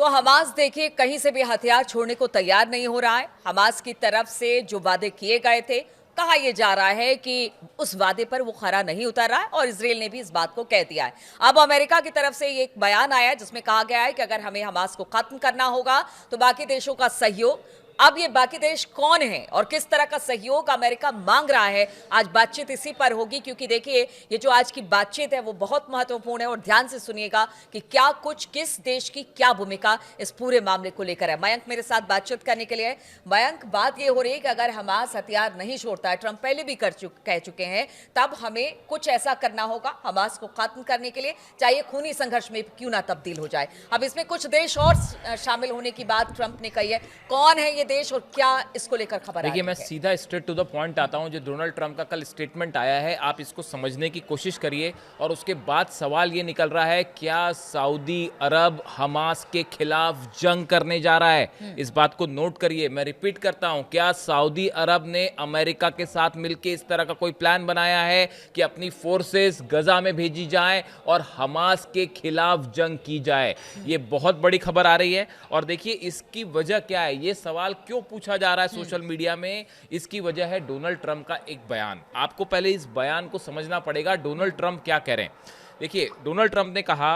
तो हमास देखिए कहीं से भी हथियार छोड़ने को तैयार नहीं हो रहा है। हमास की तरफ से जो वादे किए गए थे, कहा यह जा रहा है कि उस वादे पर वो खरा नहीं उतर रहा है और इजराइल ने भी इस बात को कह दिया है। अब अमेरिका की तरफ से ये एक बयान आया है जिसमें कहा गया है कि अगर हमें हमास को खत्म करना होगा तो बाकी देशों का सहयोग। अब ये बाकी देश कौन है और किस तरह का सहयोग अमेरिका मांग रहा है, आज बातचीत इसी पर होगी। क्योंकि देखिए ये जो आज की बातचीत है वो बहुत महत्वपूर्ण है और ध्यान से सुनिएगा कि क्या कुछ किस देश की क्या भूमिका इस पूरे मामले को लेकर है। मयंक मेरे साथ बातचीत करने के लिए है। मयंक, बात ये हो रही है कि अगर हमास हथियार नहीं छोड़ता है, ट्रंप पहले भी कह चुके हैं, तब हमें कुछ ऐसा करना होगा हमास को खत्म करने के लिए, चाहे खूनी संघर्ष में क्यों ना तब्दील हो जाए। अब इसमें कुछ देश और शामिल होने की बात ट्रंप ने कही है। कौन है ये देश और क्या इसको लेकर खबर? देखिए, मैं सीधा स्ट्रेट टू द पॉइंट आता हूं। जो डोनाल्ड ट्रंप का कल स्टेटमेंट आया है, आप इसको समझने की कोशिश करिए और उसके बाद सवाल ये निकल रहा है, क्या सऊदी अरब हमास के खिलाफ जंग करने जा रहा है? इस बात को नोट करिए। मैं रिपीट करता हूं, क्या सऊदी अरब ने अमेरिका के साथ मिलकर इस तरह का कोई प्लान बनाया है कि अपनी फोर्सेस गजा में भेजी जाए और हमास के खिलाफ जंग की जाए? ये बहुत बड़ी खबर आ रही है। और देखिए इसकी वजह क्या है, ये सवाल क्यों पूछा जा रहा है सोशल मीडिया में? इसकी वजह है डोनाल्ड ट्रंप का एक बयान। आपको पहले इस बयान को समझना पड़ेगा, डोनाल्ड ट्रंप क्या कह रहे हैं। देखिए, डोनाल्ड ट्रंप ने कहा,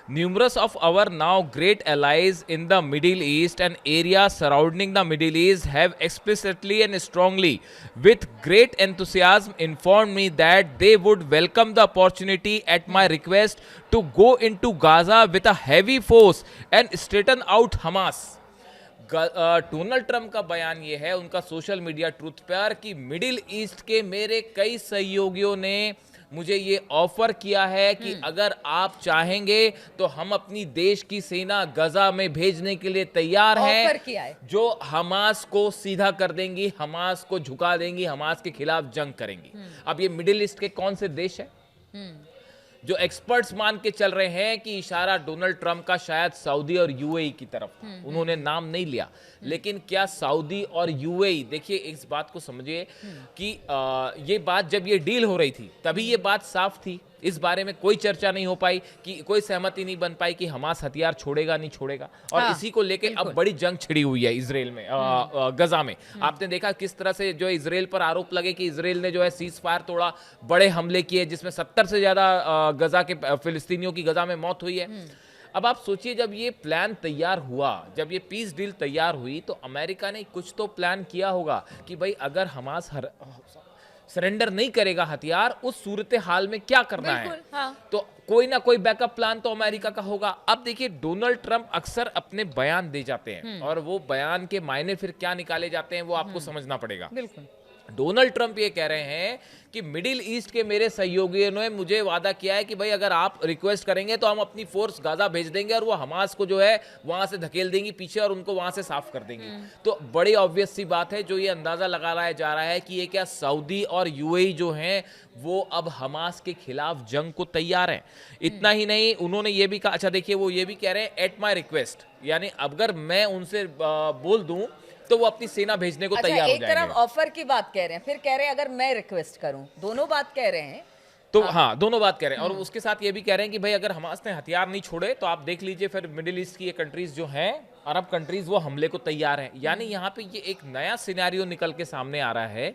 numerous of our now great allies in the Middle East and areas surrounding the Middle East have explicitly and strongly with great enthusiasm informed me that they would welcome the opportunity at my request to go into Gaza with a heavy force and straighten out Hamas. Donald Trump का बयान यह है उनका social media truth पर कि middle east के मेरे कई सहयोगियों ने मुझे ये ऑफर किया है कि अगर आप चाहेंगे तो हम अपनी देश की सेना गजा में भेजने के लिए तैयार हैं, जो हमास को सीधा कर देंगी, हमास को झुका देंगी, हमास के खिलाफ जंग करेंगी। अब ये मिडिल ईस्ट के कौन से देश है जो एक्सपर्ट्स मान के चल रहे हैं कि इशारा डोनाल्ड ट्रंप का शायद सऊदी और यूएई की तरफ था। उन्होंने नाम नहीं लिया, लेकिन क्या सऊदी और यूएई, देखिए इस बात को समझिए कि ये बात जब ये डील हो रही थी तभी ये बात साफ थी। इस बारे में कोई चर्चा नहीं हो पाई, कि कोई सहमति नहीं बन पाई कि हमास हथियार छोड़ेगा नहीं छोड़ेगा। और इसी को लेके अब बड़ी जंग छिड़ी हुई है इजराइल में, गजा में। आपने देखा किस तरह से जो इजराइल पर आरोप लगे कि इजराइल ने जो है सीज फायर तोड़ा, बड़े हमले किए जिसमें 70 से ज्यादा गजा के फिलिस्तीनियों की गजा में मौत हुई है। अब आप सोचिए, जब ये प्लान तैयार हुआ, जब ये पीस डील तैयार हुई, तो अमेरिका ने कुछ तो प्लान किया होगा कि भाई अगर हमास सरेंडर नहीं करेगा हथियार, उस सूरत हाल में क्या करना है। हाँ। तो कोई ना कोई बैकअप प्लान तो अमेरिका का होगा। अब देखिए, डोनाल्ड ट्रंप अक्सर अपने बयान दे जाते हैं और वो बयान के मायने फिर क्या निकाले जाते हैं वो आपको समझना पड़ेगा। बिल्कुल। डोनाल्ड ट्रंप ये कह रहे हैं कि मिडिल ईस्ट के मेरे सहयोगियों ने मुझे वादा किया है कि भाई अगर आप रिक्वेस्ट करेंगे तो हम अपनी फोर्स गाजा भेज देंगे और वो हमास को जो है वहां से धकेल देंगी पीछे और उनको वहां से साफ कर देंगी। तो बड़ी ऑब्वियस सी बात है, जो ये अंदाजा लगाया जा रहा है कि ये क्या सऊदी और यूएई जो हैं वो अब हमास के खिलाफ जंग को तैयार हैं। इतना ही नहीं, उन्होंने ये भी कहा, अच्छा देखिए वो ये भी कह रहे हैं एट माई रिक्वेस्ट, यानी अगर मैं उनसे बोल दूं तो वो अपनी सेना भेजने को तैयार हो जाएंगे। एक तरफ ऑफर की बात कह रहे हैं, फिर कह रहे हैं अगर मैं रिक्वेस्ट करूं, दोनों बात कह रहे हैं। तो हाँ, दोनों बात कह रहे हैं। और उसके साथ ये भी कह रहे हैं कि भाई अगर हमास ने हथियार नहीं छोड़े तो आप देख लीजिए फिर मिडिल ईस्ट की ये कंट्रीज जो हैं, अरब कंट्रीज, वो हमले को तैयार हैं। यानी यहाँ पे ये एक नया सिनेरियो निकल के सामने आ रहा है।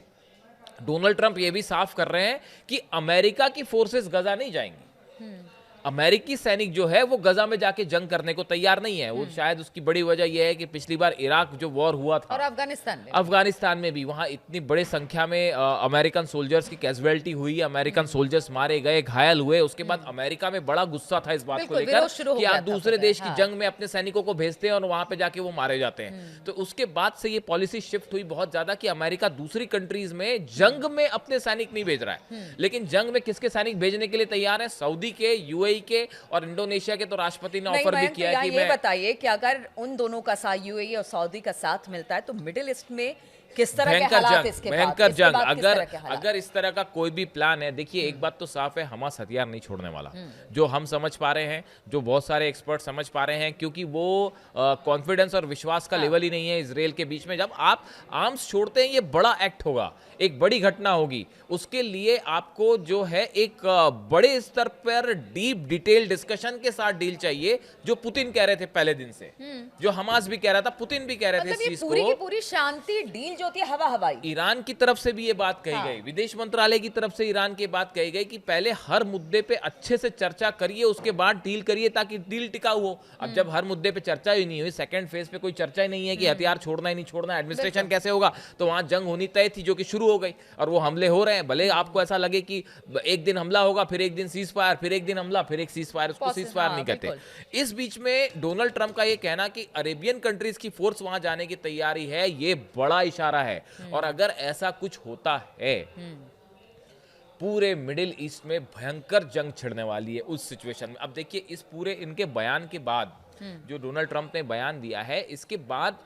डोनाल्ड ट्रंप ये भी साफ कर रहे हैं कि अमेरिका की फोर्सेस गजा नहीं जाएंगी। अमेरिकी सैनिक जो है वो गजा में जाके जंग करने को तैयार नहीं है। वो शायद उसकी बड़ी वजह यह है कि पिछली बार इराक जो वॉर हुआ था और अफगानिस्तान में भी वहां इतनी बड़ी संख्या में अमेरिकन सोल्जर्स की कैजुअलिटी हुई, अमेरिकन सोल्जर्स मारे गए, घायल हुए। उसके बाद अमेरिका में बड़ा गुस्सा था इस बात को लेकर कि आप दूसरे देश की जंग में अपने सैनिकों को भेजते हैं और वहां पे जाके वो मारे जाते हैं। तो उसके बाद से ये पॉलिसी शिफ्ट हुई बहुत ज्यादा कि अमेरिका दूसरी कंट्रीज में जंग में अपने सैनिक नहीं भेज रहा है, लेकिन जंग में किसके सैनिक भेजने के लिए तैयार है? सऊदी के, यूएई के और इंडोनेशिया के। तो राष्ट्रपति ने ऑफर भी किया है कि ये बताइए कि अगर उन दोनों का साथ, यूएई और सऊदी का साथ मिलता है, तो मिडिल ईस्ट में किस तरह के भयंकर हालात जंग, इसके बाद? भयंकर इसके जंग। बाद किस अगर तरह के हालात? अगर इस तरह का कोई भी प्लान है, देखिए एक बात तो साफ है, हमास हथियार नहीं छोड़ने वाला, जो हम समझ पा रहे हैं, जो बहुत सारे एक्सपर्ट समझ पा रहे हैं, क्योंकि वो कॉन्फिडेंस और विश्वास का लेवल ही नहीं है इसराइल के बीच में। जब आप आर्म्स छोड़ते हैं, ये बड़ा एक्ट होगा, एक बड़ी घटना होगी, उसके लिए आपको जो है एक बड़े स्तर पर डीप डिटेल डिस्कशन के साथ डील चाहिए, जो पुतिन कह रहे थे पहले दिन से, जो हमास भी कह रहा था, पुतिन भी कह रहे थे मतलब इस ये चीज पूरी की को। पूरी शांति डील जो होती है हवा हवाई। ईरान की तरफ से भी ये बात कही हाँ। गई, विदेश मंत्रालय की तरफ से ईरान की बात कही गई कि पहले हर मुद्दे पे अच्छे से चर्चा करिए, उसके बाद डील करिए, ताकि डील टिकाऊ हो। अब जब हर मुद्दे पे चर्चा ही नहीं हुई, सेकंड फेज पे कोई चर्चा ही नहीं है कि हथियार छोड़ना ही नहीं छोड़ना, एडमिनिस्ट्रेशन कैसे होगा, तो वहां जंग होनी तय थी, जो कि शुरू हो गई, और वो हमले हो रहे हैं। भले आपको ऐसा लगे कि एक दिन हमला होगा, फिर एक दिन सीज फायर, फिर एक दिन हमला, फिर एक सीज फायर, उसको सीज फायर नहीं कहते। इस बीच में डोनाल्ड ट्रंप का ये कहना कि अरेबियन कंट्रीज की फोर्स वहां जाने की तैयारी है, ये बड़ा इशारा है। और अगर ऐसा कुछ होता है, पूरे मिडिल ईस्ट में भयंकर जंग छिड़ने वाली है उस सिचुएशन में। अब देखिए, इस पूरे इनके बयान के बाद, जो डोनाल्ड ट्रंप ने बयान दिया है, इसके बाद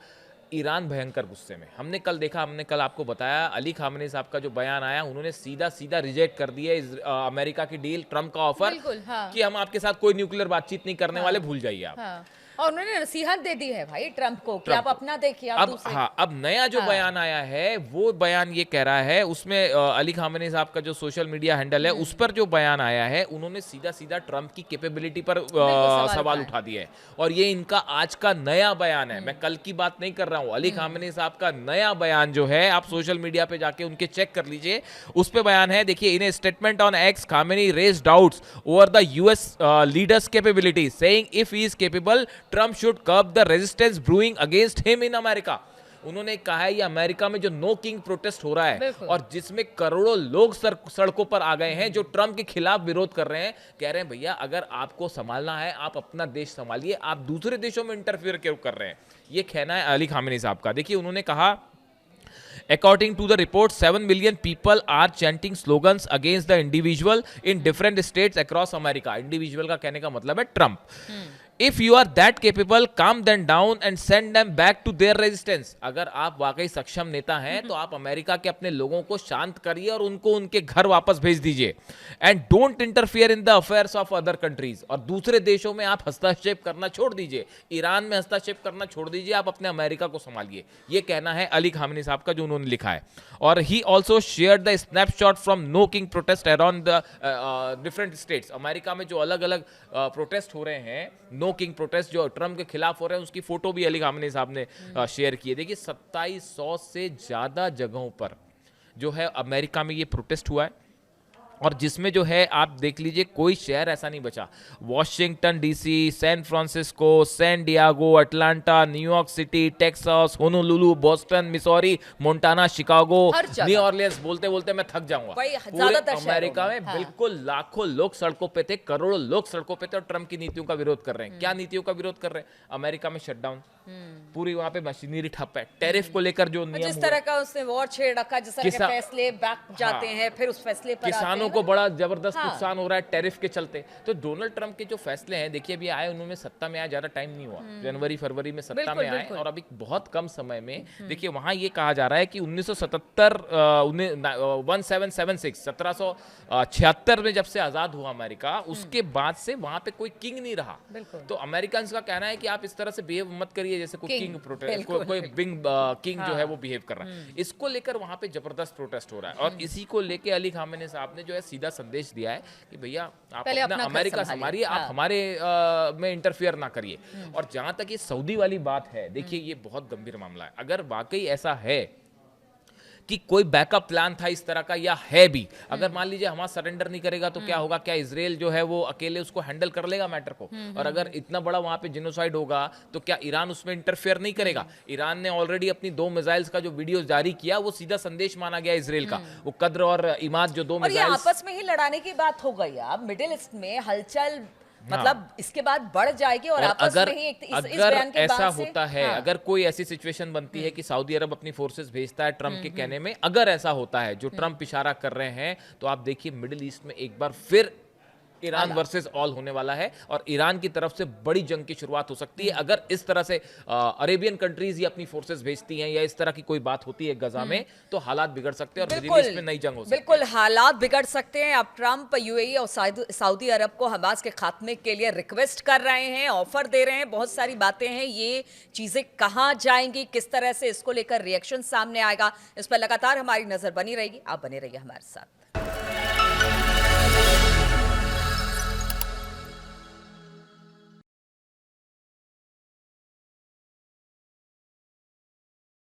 ईरान भयंकर गुस्से में। हमने कल आपको बताया, अली खामेनी साहब का जो बयान आया, उन्होंने सीधा सीधा रिजेक्ट कर दिया अमेरिका की डील, ट्रंप का ऑफर, हाँ। कि हम आपके साथ कोई न्यूक्लियर बातचीत नहीं करने वाले, भूल जाइए आप। हाँ। और उन्होंने नसीहत दे दी है भाई ट्रंप को कि आप अपना देखिए, आप दूसरे। अब नया जो बयान आया है, वो बयान ये कह रहा है, उसमें अली खामेनी साहब का जो सोशल मीडिया हैंडल है, उस पर जो बयान आया है, उन्होंने सीधा सीधा ट्रंप की कैपेबिलिटी पर सवाल उठा दिया है। और ये इनका आज का नया बयान है, मैं कल की बात नहीं कर रहा हूं। अली खामेनी साहब का नया बयान जो है, आप सोशल मीडिया पे जाके उनके चेक कर लीजिए, उस पे बयान है। देखिए, in a statement on X, Khamenei raised doubts over the US leader's capability, saying if he is capable, Trump should curb the resistance brewing against him in America. उन्होंने कहा है, ये अमेरिका में जो नो किंग प्रोटेस्ट हो रहा है, और जिसमें करोड़ों लोग सड़कों पर आ गए हैं, जो ट्रंप के खिलाफ विरोध कर रहे हैं, कह रहे हैं भैया अगर आपको संभालना है, आप अपना देश संभालिए, आप दूसरे देशों में इंटरफियर क्यों कर रहे हैं। ये कहना है अली खामेनी साहब का। देखिए, उन्होंने कहा, According to the report, 7 million people are chanting slogans against the individual in different states across America. Individual का कहने का मतलब है Trump. If you are that capable, calm them down and send them back to their resistance. अगर आप वाकई सक्षम नेता हैं, तो आप अमेरिका के अपने लोगों को शांत करिए और उनको उनके घर वापस भेज दीजिए। And don't interfere in the affairs of other countries. और दूसरे देशों में आप हस्तक्षेप करना छोड़ दीजिए, ईरान में हस्तक्षेप करना छोड़ दीजिए, आप अपने अमेरिका को संभालिए। ये कहना है अली खामेनी साहब का, जो उन्होंने लिखा है। और he also shared the snapshot from no king protest around the different states. America में जो अलग अलग प्रोटेस्ट हो रहे हैं, नो किंग प्रोटेस्ट जो ट्रंप के खिलाफ हो रहे हैं, उसकी फोटो भी अली खामेनी साहब ने शेयर की है। देखिए, 2700 से ज्यादा जगहों पर जो है अमेरिका में ये प्रोटेस्ट हुआ है, और जिसमें जो है आप देख लीजिए, कोई शहर ऐसा नहीं बचा। Washington DC, San Francisco, San Diego, Atlanta, New York city, Texas, Honolulu, Boston, Missouri, Montana, Chicago, New Orleans, बोलते बोलते मैं थक जाऊंगा। पूरे अमेरिका में बिल्कुल लाखों लोग सड़कों पे थे, करोड़ों लोग सड़कों पे थे, और ट्रंप की नीतियों का विरोध कर रहे हैं। क्या नीतियों का विरोध कर रहे हैं? अमेरिका में शटडाउन, पूरी वहां पे मशीनरी ठप है, टैरिफ को लेकर जो नियम, जिस तरह का उसने वॉर छेड़ रखा, जिस तरह के फैसले बैक जाते हैं, फिर उस फैसले पर किसानों को बड़ा जबरदस्त नुकसान हो रहा है टैरिफ के चलते। तो डोनाल्ड ट्रंप के जो फैसले हैं, देखिए अभी आए, उन्होंने सत्ता में आए, ज्यादा टाइम नहीं हुआ, जनवरी फरवरी में सत्ता में आए, और अभी बहुत कम समय में देखिए वहां ये कहा जा रहा है कि 1776 में जब से आजाद हुआ अमेरिका, उसके बाद से वहां पे कोई किंग नहीं रहा। तो अमेरिकन का कहना है कि आप इस तरह से बिहेव मत करिए जैसे कोई किंग प्रोटेस्ट, कोई बिग किंग जो है वो बिहेव कर रहा है। इसको लेकर वहां पे जबरदस्त प्रोटेस्ट हो रहा है, और इसी को लेकर अली खामेनी साहब ने जो है सीधा संदेश दिया है कि भैया आप अपना अमेरिका संभालिए, आप हमारे में इंटरफियर ना करिए। और जहां तक ये सऊदी वाली बात है, देखिए ये बहुत गंभीर मामला है। अगर वाकई ऐसा है कि कोई बैकअप प्लान था इस तरह का, या है भी, अगर मान लीजिए हमारा सरेंडर नहीं करेगा तो क्या होगा? क्या इजराइल जो है वो अकेले उसको हैंडल कर लेगा मैटर को? और अगर इतना बड़ा वहां पे जिनोसाइड होगा तो क्या ईरान उसमें इंटरफेयर नहीं करेगा? ईरान ने ऑलरेडी अपनी 2 मिसाइल्स का जो वीडियो जारी किया, वो सीधा संदेश माना गया इजराइल का, वो कद्र और इमाद जो 2 मिसाइल्स, आपस में ही लड़ाने की बात हो गई। अब मिडिल ईस्ट में हलचल मतलब इसके बाद बढ़ जाएगी, और आपस में ही इस बयान के ऐसा बाद से, होता है, अगर कोई ऐसी सिचुएशन बनती है कि सऊदी अरब अपनी फोर्सेस भेजता है ट्रंप के कहने में, अगर ऐसा होता है जो ट्रंप इशारा कर रहे हैं, तो आप देखिए मिडिल ईस्ट में एक बार फिर ईरान वर्सेस ऑल होने वाला है और ईरान की तरफ से बड़ी जंग की शुरुआत हो सकती है अगर इस तरह से अरेबियन कंट्रीज ही अपनी फोर्सेस भेजती हैं या इस तरह की कोई बात होती है गजा में, तो हालात बिगड़ सकते हैं और मिडिल ईस्ट में नई जंग हो सकती है। बिल्कुल हालात बिगड़ सकते हैं। अब ट्रंप यूएई और सऊदी अरब को हमास के खात्मे के लिए रिक्वेस्ट कर रहे हैं, ऑफर दे रहे हैं, बहुत सारी बातें हैं। ये चीजें कहां जाएंगी, किस तरह से इसको लेकर रिएक्शन सामने आएगा, इस पर लगातार हमारी नजर बनी रहेगी। आप बने रहिए हमारे साथ।